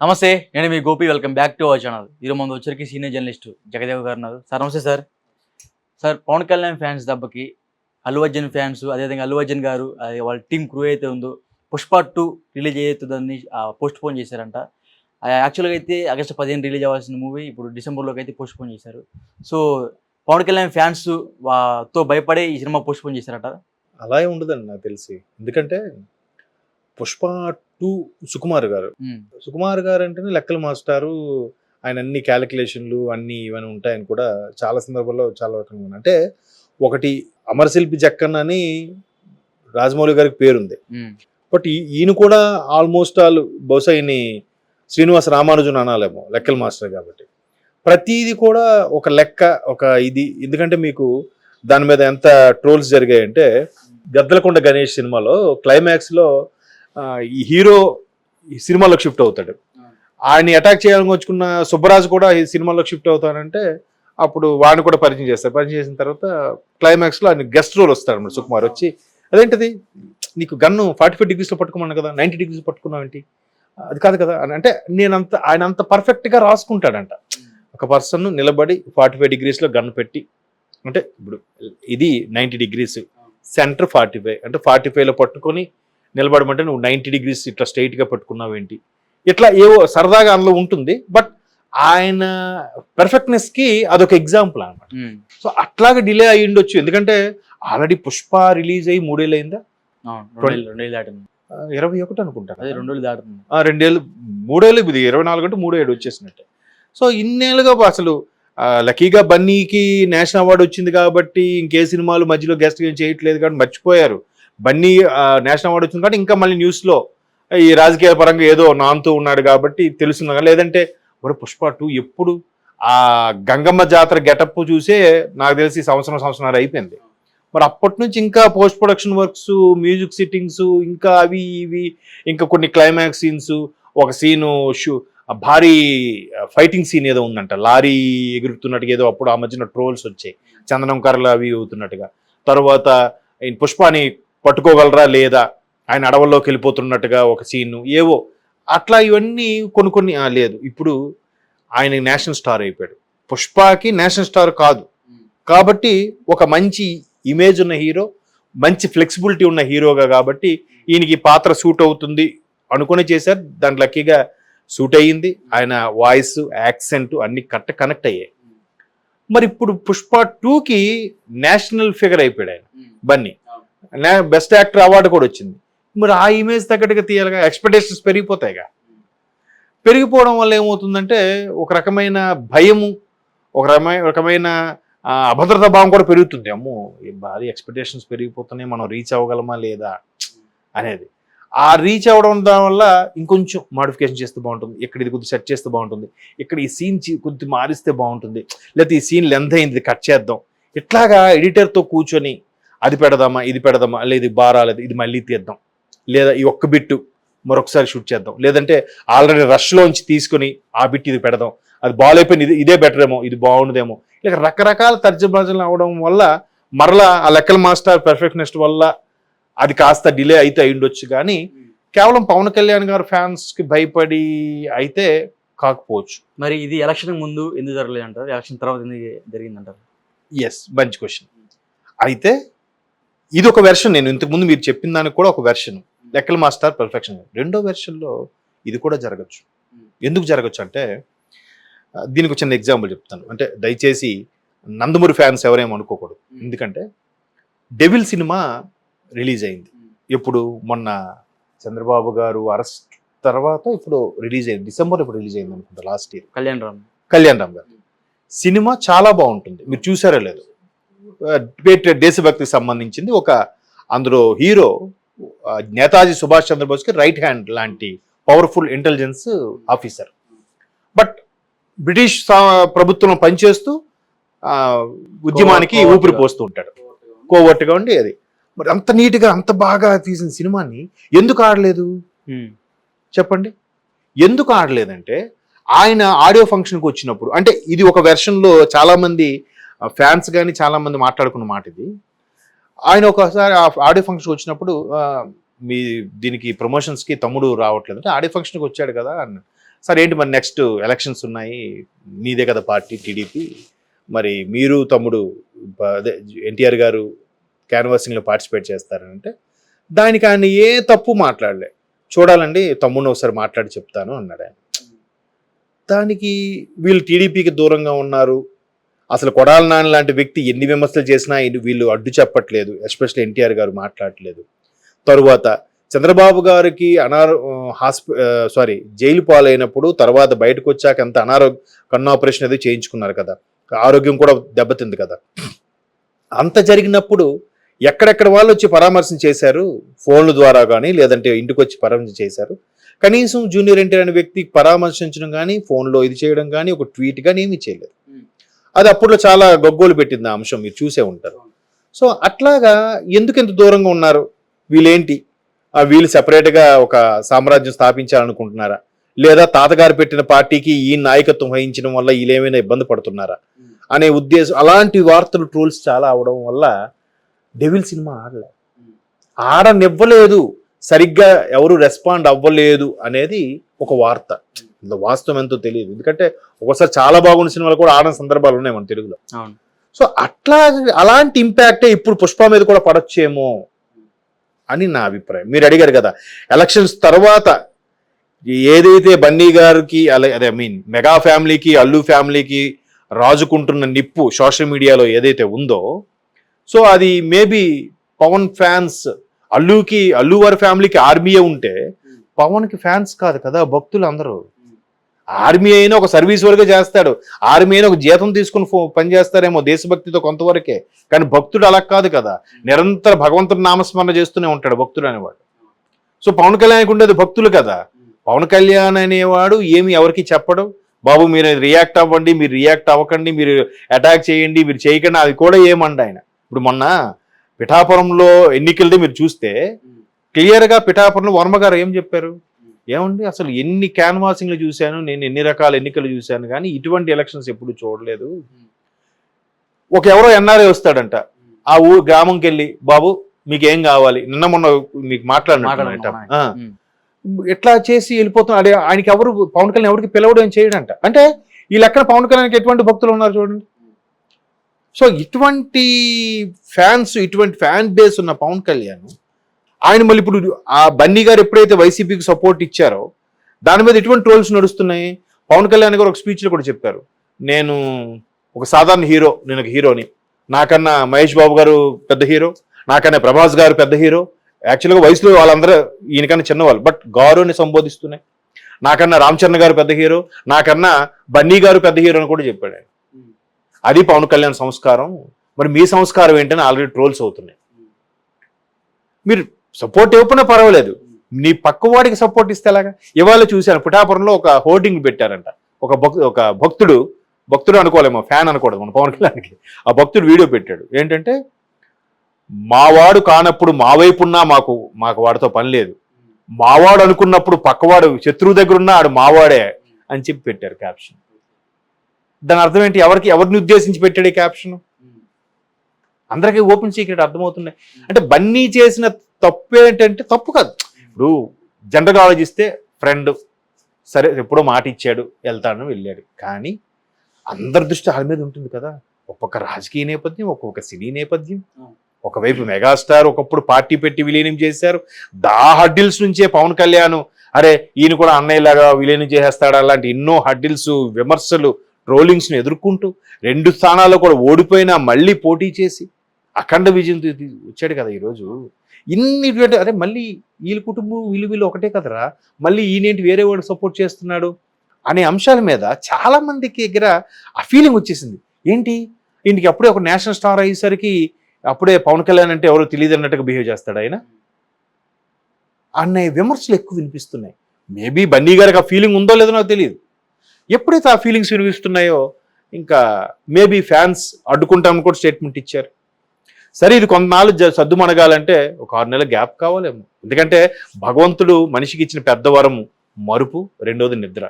నమస్తే. నేను మీ Gopi. Welcome back to our channel. ఈరోజు ముందు వచ్చరికి సీనియర్ జర్నలిస్ట్ జగదేవ్ గారు ఉన్నారు. సార్ నమస్తే sir. Sir Pawan Kalyan fans దెబ్బకి అల్లు అర్జున్ ఫ్యాన్స్, అదేవిధంగా అల్లు అర్జున్ గారు వాళ్ళ టీం క్రూ అయితే ఉందో పుష్ప 2 రిలీజ్ అవుతుందని పోస్ట్ పోన్ చేశారంట. యాక్చువల్గా అయితే ఆగస్టు 15 రిలీజ్ అవ్వాల్సిన మూవీ ఇప్పుడు డిసెంబర్లోకి అయితే పోస్ట్ పోన్ చేశారు. సో పవన్ కళ్యాణ్ ఫ్యాన్స్ తో భయపడే ఈ సినిమా పోస్ట్ పోన్ చేశారట. అలా ఉండదండి నాకు తెలిసి. ఎందుకంటే పుష్ప 2 సుకుమార్ గారు అంటేనే లెక్కల మాస్టారు. ఆయన అన్ని క్యాలిక్యులేషన్లు అన్ని ఇవన్నీ ఉంటాయని కూడా చాలా సందర్భాల్లో చాలా రకంగా ఉన్నాయి. అంటే ఒకటి అమరశిల్పి జక్కన్ అని రాజమౌళి గారికి పేరుంది. బట్ ఈయన కూడా ఆల్మోస్ట్ బహుశా ఈయన శ్రీనివాస రామానుజన్ అనాలేమో లెక్కల మాస్టర్ కాబట్టి. ప్రతిది కూడా ఒక లెక్క, ఒక ఇది. ఎందుకంటే మీకు దాని మీద ఎంత ట్రోల్స్ జరిగాయంటే గద్దలకొండ గణేష్ సినిమాలో క్లైమాక్స్లో ఈ హీరో ఈ సినిమాలోకి షిఫ్ట్ అవుతాడు. ఆయన్ని అటాక్ చేయాలని వచ్చుకున్న సుబ్బరాజు కూడా ఈ సినిమాలోకి షిఫ్ట్ అవుతానంటే అప్పుడు వాడిని కూడా పరిచయం చేస్తారు. పరిచయం చేసిన తర్వాత క్లైమాక్స్లో ఆయన గెస్ట్ రోల్ వస్తాడు అన్నమాట. సుకుమార్ వచ్చి అదేంటిది నీకు గన్ను 45 డిగ్రీస్లో పట్టుకున్నాను కదా, 90 డిగ్రీస్లో పట్టుకున్నావు ఏంటి, అది కాదు కదా అని. అంటే ఆయన అంత పర్ఫెక్ట్గా రాసుకుంటాడంట. ఒక పర్సన్ నిలబడి 45 డిగ్రీస్లో గన్ను పెట్టి, అంటే ఇప్పుడు ఇది 90 డిగ్రీస్, సెంటర్ 45, అంటే 45లో పట్టుకొని నిలబడమంటే నువ్వు 90 డిగ్రీస్ ఇట్లా స్ట్రైట్గా పట్టుకున్నావు ఏంటి, ఇట్లా ఏవో సరదాగా అందులో ఉంటుంది. బట్ ఆయన పర్ఫెక్ట్నెస్కి అదొక ఎగ్జాంపుల్ అనమాట. సో అట్లాగా డిలే అయ్యి ఉండొచ్చు. ఎందుకంటే ఆల్రెడీ పుష్ప రిలీజ్ అయ్యి 3 ఏళ్ళు అయిందా, 21 అనుకుంటాను. 2 ఏళ్ళు దాటుతుంది. 2 ఏళ్ళు 3 ఏళ్ళు, ఇది 24 అంటే 3 ఏడు వచ్చేసినట్టే. సో ఇన్నేళ్ళుగా అసలు లక్కీగా బన్నీకి నేషనల్ అవార్డు వచ్చింది కాబట్టి ఇంకే సినిమాలు మధ్యలో గెస్ట్ ఏం చేయట్లేదు కాబట్టి మర్చిపోయారు. బన్నీ నేషనల్ అవార్డు వచ్చింది కాబట్టి ఇంకా మళ్ళీ న్యూస్లో ఈ రాజకీయ పరంగా ఏదో నానుతూ ఉన్నాడు కాబట్టి తెలుస్తుంది. లేదంటే మరి పుష్ప 2 ఎప్పుడు ఆ గంగమ్మ జాతర గెటప్ చూసే నాకు తెలిసి సంవత్సరం అయిపోయింది. మరి అప్పటి నుంచి ఇంకా post production works, music sittings, ఇంకా అవి ఇవి, ఇంకా కొన్ని క్లైమాక్స్ సీన్స్, ఒక సీను భారీ ఫైటింగ్ సీన్ ఏదో ఉందంట, లారీ ఎగురుతున్నట్టుగా ఏదో అప్పుడు ఆ మధ్యన ట్రోల్స్ వచ్చాయి, చందనం కర్రలు అవి అవుతున్నట్టుగా. తర్వాత పుష్పాని పట్టుకోగలరా లేదా, ఆయన అడవుల్లోకి వెళ్ళిపోతున్నట్టుగా ఒక సీను, ఏవో అట్లా ఇవన్నీ కొన్ని లేదు. ఇప్పుడు ఆయన నేషనల్ స్టార్ అయిపోయాడు. పుష్పకి నేషనల్ స్టార్ కాదు కాబట్టి ఒక మంచి ఇమేజ్ ఉన్న హీరో, మంచి ఫ్లెక్సిబిలిటీ ఉన్న హీరోగా కాబట్టి ఈయనకి పాత్ర సూట్ అవుతుంది అనుకునే చేశారు. దాని లక్కీగా సూట్ అయ్యింది. ఆయన వాయిస్, యాక్సెంట్ అన్ని కనెక్ట్ అయ్యాయి. మరి ఇప్పుడు పుష్ప 2కి నేషనల్ ఫిగర్ అయిపోయాడు ఆయన బన్నీ. బెస్ట్ యాక్టర్ అవార్డు కూడా వచ్చింది. మరి ఆ ఇమేజ్ తగ్గట్టుగా తీయాలిగా, ఎక్స్పెక్టేషన్స్ పెరిగిపోతాయిగా. పెరిగిపోవడం వల్ల ఏమవుతుందంటే ఒక రకమైన భయము, ఒక రకమైన అభద్రతా భావం కూడా పెరుగుతుంది. అమ్మో భారీ ఎక్స్పెక్టేషన్స్ పెరిగిపోతున్నాయి, మనం రీచ్ అవ్వగలమా లేదా అనేది. ఆ రీచ్ అవ్వడం వల్ల ఇంకొంచెం మాడిఫికేషన్ చేస్తే బాగుంటుంది, ఇక్కడ ఇది కొద్దిగా సెట్ చేస్తే బాగుంటుంది, ఇక్కడ ఈ సీన్ కొద్ది మారిస్తే బాగుంటుంది, లేకపోతే ఈ సీన్ లెంత్ అయింది కట్ చేద్దాం, ఇట్లాగా ఎడిటర్తో కూర్చొని అది పెడదామా ఇది పెడదామా, లేదా ఇది బారాలేదు ఇది మళ్ళీ తీద్దాం, లేదా ఈ ఒక్క బిట్టు మరొకసారి షూట్ చేద్దాం, లేదంటే ఆల్రెడీ రష్లోంచి తీసుకొని ఆ బిట్ ఇది పెడదాం, అది బాగాలైపోయింది ఇదే బెటర్ ఏమో, ఇది బాగుండదేమో, ఇక రకరకాల తర్జుమాలు అవడం వల్ల మరలా ఆ లెక్కల మాస్టర్ పర్ఫెక్ట్నెస్ వల్ల అది కాస్త డిలే అయితే అయ్యుండొచ్చు. కానీ కేవలం పవన్ కళ్యాణ్ గారు ఫ్యాన్స్కి భయపడి అయితే కాకపోవచ్చు. మరి ఇది ఎలక్షన్ ముందు ఎందుకు జరగలేదు అంటారు, ఎలక్షన్ తర్వాత ఎందుకు జరిగిందంటారు? ఎస్, మంచి క్వశ్చన్. అయితే ఇది ఒక వెర్షన్. నేను ఇంతకుముందు మీరు చెప్పిన దానికి కూడా ఒక వెర్షన్, లెక్కల మాస్టర్ పర్ఫెక్షన్. రెండో వెర్షన్లో ఇది కూడా జరగచ్చు. ఎందుకు జరగచ్చు అంటే దీనికి చిన్న ఎగ్జాంపుల్ చెప్తాను. అంటే దయచేసి నందమూరి ఫ్యాన్స్ ఎవరేమో అనుకోకూడదు. ఎందుకంటే డెవిల్ సినిమా రిలీజ్ అయింది ఎప్పుడు, మొన్న చంద్రబాబు గారు అరెస్ట్ తర్వాత ఇప్పుడు రిలీజ్ అయింది, డిసెంబర్ ఇప్పుడు రిలీజ్ అయింది అనుకుంటా, లాస్ట్ ఇయర్. కళ్యాణ్ రామ్ గారు సినిమా చాలా బాగుంటుంది, మీరు చూసారో లేదు. దేశభక్తికి సంబంధించింది. ఒక అందులో హీరో నేతాజీ సుభాష్ చంద్రబోస్కి రైట్ హ్యాండ్ లాంటి powerful intelligence officer. But British ప్రభుత్వంలో పనిచేస్తూ ఉద్యమానికి ఊపిరి పోస్తూ ఉంటాడు, కోవర్ట్గా ఉండి. అది మరి అంత నీట్గా అంత బాగా తీసిన సినిమాని ఎందుకు ఆడలేదు చెప్పండి? ఎందుకు ఆడలేదంటే ఆయన ఆడియో ఫంక్షన్కి వచ్చినప్పుడు, అంటే ఇది ఒక వెర్షన్లో చాలామంది ఫ్యాన్స్ కానీ చాలామంది మాట్లాడుకున్న మాట ఇది. ఆయన ఒకసారి ఆడియో ఫంక్షన్కి వచ్చినప్పుడు మీ దీనికి ప్రమోషన్స్కి తమ్ముడు రావట్లేదు అంటే ఆడియో ఫంక్షన్కి వచ్చాడు కదా అన్న. సార్ ఏంటి మరి నెక్స్ట్ ఎలక్షన్స్ ఉన్నాయి, మీదే కదా పార్టీ టీడీపీ, మరి మీరు తమ్ముడు అదే ఎన్టీఆర్ గారు క్యాన్వాసింగ్లో పార్టిసిపేట్ చేస్తారంటే దానికి ఆయన ఏ తప్పు మాట్లాడలే. చూడాలండి తమ్ముడిని ఒకసారి మాట్లాడి చెప్తాను అన్నాడు ఆయన. దానికి వీళ్ళు టీడీపీకి దూరంగా ఉన్నారు, అసలు కొడాలి నాని లాంటి వ్యక్తి ఎన్ని విమర్శలు చేసినా వీళ్ళు అడ్డు చెప్పట్లేదు, ఎస్పెషల్లీ ఎన్టీఆర్ గారు మాట్లాడట్లేదు. తరువాత చంద్రబాబు గారికి జైలు పాలైనప్పుడు తర్వాత బయటకు వచ్చాక ఎంత కన్ను ఆపరేషన్ అది చేయించుకున్నారు కదా, ఆరోగ్యం కూడా దెబ్బతింది కదా. అంత జరిగినప్పుడు ఎక్కడెక్కడ వాళ్ళు వచ్చి పరామర్శన చేశారు, ఫోన్ల ద్వారా కానీ లేదంటే ఇంటికి వచ్చి పరామర్శన చేశారు. కనీసం జూనియర్ ఎన్టీఆర్ అనే వ్యక్తి పరామర్శించడం కానీ, ఫోన్లో ఇది చేయడం కానీ, ఒక ట్వీట్ కానీ ఏమీ చేయలేదు. అది అప్పట్లో చాలా గగ్గోలు పెట్టింది ఆ అంశం, మీరు చూసే ఉంటారు. సో అట్లాగా ఎందుకు ఎంత దూరంగా ఉన్నారు, వీళ్ళేంటి వీళ్ళు సెపరేట్గా ఒక సామ్రాజ్యం స్థాపించాలనుకుంటున్నారా, లేదా తాతగారు పెట్టిన పార్టీకి ఈ నాయకత్వం వహించడం వల్ల వీళ్ళేమైనా ఇబ్బంది పడుతున్నారా అనే ఉద్దేశం. అలాంటి వార్తలు ట్రోల్స్ చాలా అవడం వల్ల డెవిల్ సినిమా ఆడనివ్వలేదు, సరిగ్గా ఎవరు రెస్పాండ్ అవ్వలేదు అనేది ఒక వార్త. వాస్తవం ఎంతో తెలియదు, ఎందుకంటే ఒకసారి చాలా బాగున్న సినిమాలు కూడా ఆడిన సందర్భాలు ఉన్నాయి మన తెలుగులో. సో అలాంటి ఇంపాక్టే ఇప్పుడు పుష్ప మీద కూడా పడొచ్చేమో అని నా అభిప్రాయం. మీరు అడిగారు కదా ఎలక్షన్స్ తర్వాత ఏదైతే బన్నీ గారికి అదే మెగా ఫ్యామిలీకి అల్లు ఫ్యామిలీకి రాజుకుంటున్న నిప్పు సోషల్ మీడియాలో ఏదైతే ఉందో, సో అది మేబీ పవన్ ఫ్యాన్స్, అల్లు వారి ఫ్యామిలీకి ఆర్మీయే ఉంటే పవన్కి ఫ్యాన్స్ కాదు కదా భక్తులు అందరూ. ఆర్మీ అయినా ఒక సర్వీస్ వరకే చేస్తాడు, ఆర్మీ అయినా ఒక జీతం తీసుకుని పనిచేస్తారేమో దేశభక్తితో కొంతవరకే, కానీ భక్తుడు అలా కాదు కదా, నిరంతర భగవంతుడి నామస్మరణ చేస్తూనే ఉంటాడు భక్తుడు అనేవాడు. సో పవన్ కళ్యాణ్కి ఉండేది భక్తులు కదా. పవన్ కళ్యాణ్ అనేవాడు ఏమి ఎవరికి చెప్పడం, బాబు మీరు రియాక్ట్ అవ్వండి, మీరు రియాక్ట్ అవ్వకండి, మీరు అటాక్ చేయండి, మీరు చేయకండి, అది కూడా ఏమండి ఆయన. ఇప్పుడు మొన్న పిఠాపురంలో ఎన్నికలది మీరు చూస్తే క్లియర్గా పిఠాపురంలో వర్మ గారు ఏం చెప్పారు, ఏమండి అసలు ఎన్ని క్యాన్వాసింగ్లు చూశాను నేను, ఎన్ని రకాల ఎన్నికలు చూశాను, కానీ ఇటువంటి ఎలక్షన్స్ ఎప్పుడు చూడలేదు. ఒక ఎవరో ఎన్ఆర్ఐ వస్తాడంట, ఆ గ్రామంకి వెళ్ళి బాబు మీకేం కావాలి, నిన్న మొన్న మీకు మాట్లాడినట్టు ఎట్లా చేసి వెళ్ళిపోతున్నా. అదే ఆయనకి ఎవరు పవన్ కళ్యాణ్ ఎవరికి పిలవడం చేయడంట. అంటే ఈ లెక్కన పవన్ కళ్యాణ్కి ఎటువంటి భక్తులు ఉన్నారు చూడండి. సో ఇటువంటి ఫ్యాన్స్, ఇటువంటి ఫ్యాన్ బేస్ ఉన్న పవన్ కళ్యాణ్ ఆయన మళ్ళీ ఇప్పుడు ఆ బన్నీ గారు ఎప్పుడైతే వైసీపీకి సపోర్ట్ ఇచ్చారో దాని మీద ఎటువంటి ట్రోల్స్ నడుస్తున్నాయి. పవన్ కళ్యాణ్ గారు ఒక స్పీచ్లో కూడా చెప్పారు, నేను ఒక సాధారణ హీరో, నేను ఒక హీరోని, నాకన్నా మహేష్ బాబు గారు పెద్ద హీరో, నాకన్నా ప్రభాస్ గారు పెద్ద హీరో, యాక్చువల్గా వయసులో వాళ్ళందరూ ఈయనకన్నా చిన్నవాళ్ళు, బట్ గారుని సంబోధిస్తున్నాయి, నాకన్నా రామ్ చరణ్ గారు పెద్ద హీరో, నాకన్నా బన్నీ గారు పెద్ద హీరో అని కూడా చెప్పాడు ఆయన. అది పవన్ కళ్యాణ్ సంస్కారం. మరి మీ సంస్కారం ఏంటని ఆల్రెడీ ట్రోల్స్ అవుతున్నాయి. మీరు సపోర్ట్ ఇవ్వకపోయినా పర్వాలేదు, నీ పక్కవాడికి సపోర్ట్ ఇస్తే ఎలాగా. ఇవాళ చూశాను పిఠాపురంలో ఒక హోర్డింగ్ పెట్టారంట, ఒక భక్తుడు అనుకోలేమో, ఫ్యాన్ అనకూడదు మన పవన్ కళ్యాణ్కి. ఆ భక్తుడు వీడియో పెట్టాడు, ఏంటంటే మావాడు కానప్పుడు మా వైపు ఉన్నా మాకు వాడితో పని లేదు, మావాడు అనుకున్నప్పుడు పక్కవాడు శత్రువు దగ్గర ఉన్నా ఆడు మావాడే అని చెప్పి పెట్టారు క్యాప్షన్. దాని అర్థం ఏంటి, ఎవరిని ఉద్దేశించి పెట్టాడు ఈ క్యాప్షన్? అందరికీ ఓపెన్ సీక్రెట్ అర్థమవుతున్నాయి. అంటే బన్నీ చేసిన తప్పు ఏంటంటే, తప్పు కాదు, ఇప్పుడు జనరల్గా ఆలోచిస్తే ఫ్రెండ్ సరే ఎప్పుడో మాట ఇచ్చాడు వెళ్తాను వెళ్ళాడు, కానీ అందరి దృష్టి వాళ్ళ మీద ఉంటుంది కదా. ఒక్కొక్క రాజకీయ నేపథ్యం, ఒక్కొక్క సినీ నేపథ్యం, ఒకవైపు మెగాస్టార్ ఒకప్పుడు పార్టీ పెట్టి విలీనం చేశారు, హడ్డిల్స్ నుంచే పవన్ కళ్యాణ్ అరే ఈయన కూడా అన్నయ్యలాగా విలీనం చేసేస్తాడు అలాంటి ఎన్నో హడ్డిల్స్, విమర్శలు, ట్రోలింగ్స్ను ఎదుర్కొంటూ 2 స్థానాల్లో కూడా ఓడిపోయినా మళ్ళీ పోటీ చేసి అఖండ విజయం వచ్చాడు కదా ఈరోజు. ఇన్ని అరే మళ్ళీ వీళ్ళ కుటుంబం వీళ్ళు ఒకటే కదరా, మళ్ళీ ఈయనేంటి వేరే వాడికి సపోర్ట్ చేస్తున్నాడు అనే అంశాల మీద చాలా మందికి దగ్గర ఆ ఫీలింగ్ వచ్చేసింది. ఏంటి ఈయనకి అప్పుడే ఒక నేషనల్ స్టార్ అయ్యేసరికి అప్పుడే పవన్ కళ్యాణ్ అంటే ఎవరో తెలియదు అన్నట్టుగా బిహేవ్ చేస్తాడు ఆయన అనే విమర్శలు ఎక్కువ వినిపిస్తున్నాయి. మేబీ బన్నీ గారికి ఆ ఫీలింగ్ ఉందో లేదో నాకు తెలియదు. ఎప్పుడైతే ఆ ఫీలింగ్స్ వినిపిస్తున్నాయో ఇంకా మేబీ ఫ్యాన్స్ అడ్డుకుంటామని కూడా స్టేట్మెంట్ ఇచ్చారు. సరే ఇది కొన్నాళ్ళు సద్దుమణగాలంటే ఒక 6 నెలల గ్యాప్ కావాలేమో, ఎందుకంటే భగవంతుడు మనిషికి ఇచ్చిన పెద్ద వరము మరుపు, రెండోది నిద్ర.